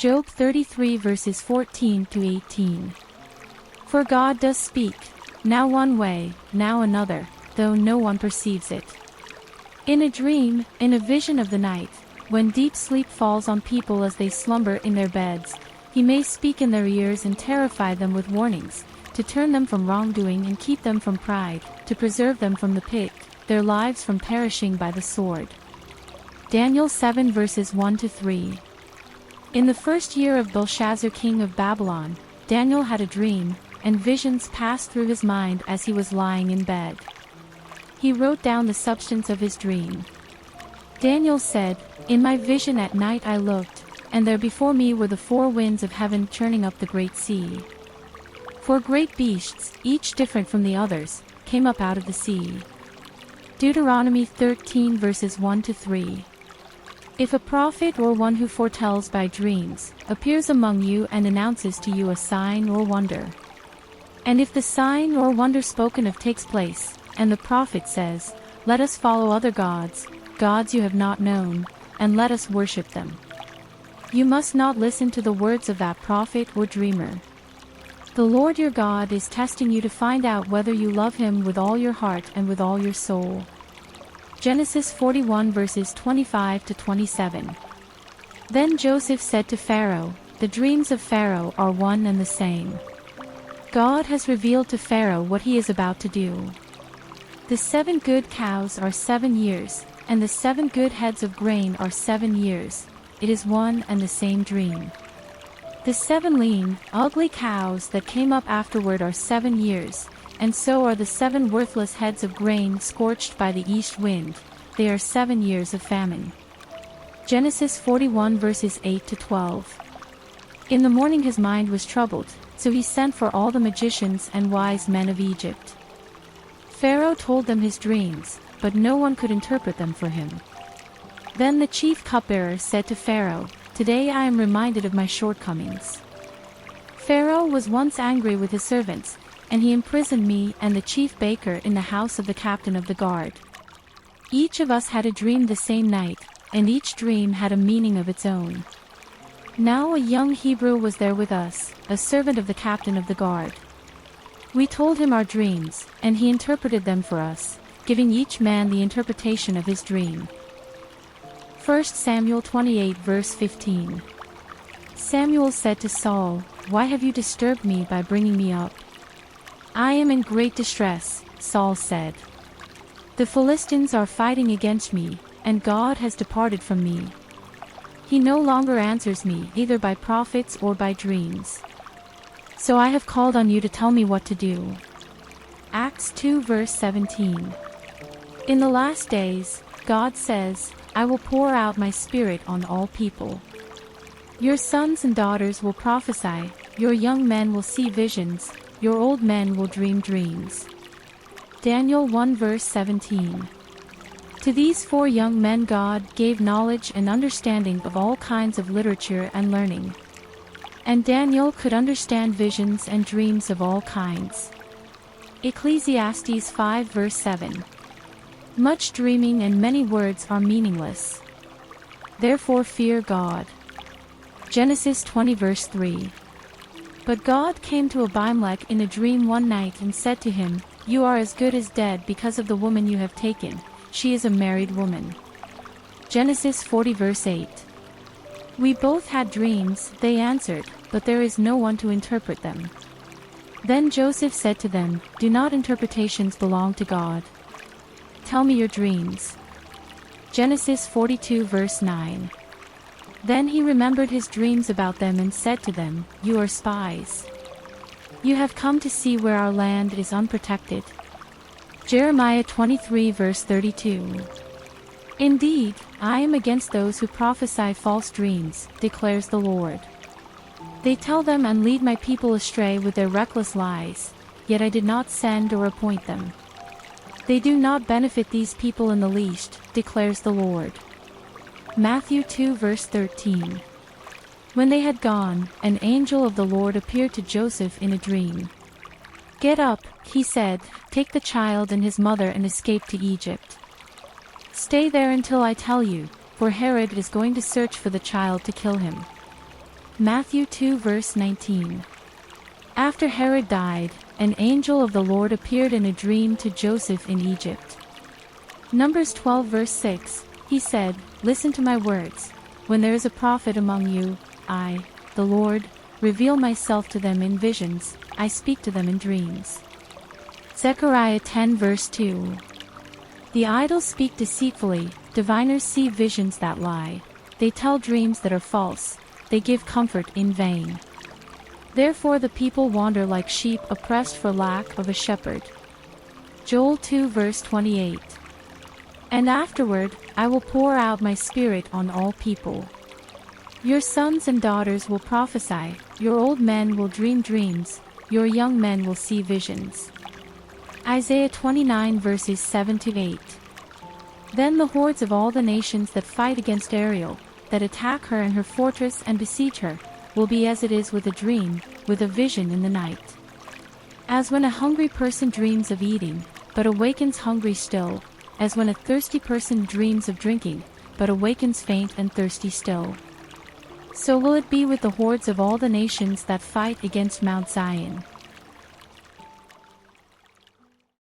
Job 33 verses 14 to 18. For God does speak, now one way, now another, though no one perceives it. In a dream, in a vision of the night, when deep sleep falls on people as they slumber in their beds, he may speak in their ears and terrify them with warnings, to turn them from wrongdoing and keep them from pride, to preserve them from the pit, their lives from perishing by the sword. Daniel 7 verses 1 to 3. In the first year of Belshazzar king of Babylon, Daniel had a dream, and visions passed through his mind as he was lying in bed. He wrote down the substance of his dream. Daniel said, In my vision at night I looked, and there before me were the four winds of heaven churning up the great sea. Four great beasts, each different from the others, came up out of the sea. Deuteronomy 13 verses 1 to 3. If a prophet or one who foretells by dreams appears among you and announces to you a sign or wonder, and if the sign or wonder spoken of takes place, and the prophet says, Let us follow other gods, gods you have not known, and let us worship them, you must not listen to the words of that prophet or dreamer. The Lord your God is testing you to find out whether you love him with all your heart and with all your soul. Genesis 41 verses 25 to 27. Then Joseph said to Pharaoh, The dreams of Pharaoh are one and the same. God has revealed to Pharaoh what he is about to do. The 7 good cows are 7 years, and the 7 good heads of grain are 7 years. It is one and the same dream. The 7 lean, ugly cows that came up afterward are 7 years, and so are the 7 worthless heads of grain scorched by the east wind. They are 7 years of famine. Genesis 41 verses 8 to 12. In the morning his mind was troubled, so he sent for all the magicians and wise men of Egypt. Pharaoh told them his dreams, but no one could interpret them for him. Then the chief cupbearer said to Pharaoh, Today I am reminded of my shortcomings. Pharaoh was once angry with his servants, and he imprisoned me and the chief baker in the house of the captain of the guard. Each of us had a dream the same night, and each dream had a meaning of its own. Now a young Hebrew was there with us, a servant of the captain of the guard. We told him our dreams, and he interpreted them for us, giving each man the interpretation of his dream. 1 Samuel 28 verse 15. Samuel said to Saul, Why have you disturbed me by bringing me up? I am in great distress, Saul said. The Philistines are fighting against me, and God has departed from me. He no longer answers me either by prophets or by dreams. So I have called on you to tell me what to do. Acts 2 verse 17. In the last days, God says, I will pour out my spirit on all people. Your sons and daughters will prophesy, your young men will see visions, your old men will dream dreams. Daniel 1 verse 17. To these 4 young men God gave knowledge and understanding of all kinds of literature and learning. And Daniel could understand visions and dreams of all kinds. Ecclesiastes 5 verse 7. Much dreaming and many words are meaningless. Therefore fear God. Genesis 20 verse 3. But God came to Abimelech in a dream one night and said to him, You are as good as dead because of the woman you have taken. She is a married woman. Genesis 40 verse 8. We both had dreams, they answered, but there is no one to interpret them. Then Joseph said to them, Do not interpretations belong to God? Tell me your dreams. Genesis 42 verse 9. Then he remembered his dreams about them and said to them, You are spies. You have come to see where our land is unprotected. Jeremiah 23 verse 32. Indeed, I am against those who prophesy false dreams, declares the Lord. They tell them and lead my people astray with their reckless lies, yet I did not send or appoint them. They do not benefit these people in the least, declares the Lord. Matthew 2 verse 13. When they had gone, an angel of the Lord appeared to Joseph in a dream. Get up, he said, take the child and his mother and escape to Egypt. Stay there until I tell you, for Herod is going to search for the child to kill him. Matthew 2 verse 19. After Herod died, an angel of the Lord appeared in a dream to Joseph in Egypt. Numbers 12 verse 6, he said, "Listen to my words. When there is a prophet among you, I, the Lord, reveal myself to them in visions, I speak to them in dreams." Zechariah 10 verse 2. The idols speak deceitfully, diviners see visions that lie. They tell dreams that are false, they give comfort in vain. Therefore the people wander like sheep oppressed for lack of a shepherd. Joel 2 verse 28. And afterward, I will pour out my spirit on all people. Your sons and daughters will prophesy, your old men will dream dreams, your young men will see visions. Isaiah 29 verses 7 to 8. Then the hordes of all the nations that fight against Ariel, that attack her and her fortress and besiege her, will be as it is with a dream, with a vision in the night. As when a hungry person dreams of eating, but awakens hungry still, as when a thirsty person dreams of drinking, but awakens faint and thirsty still. So will it be with the hordes of all the nations that fight against Mount Zion.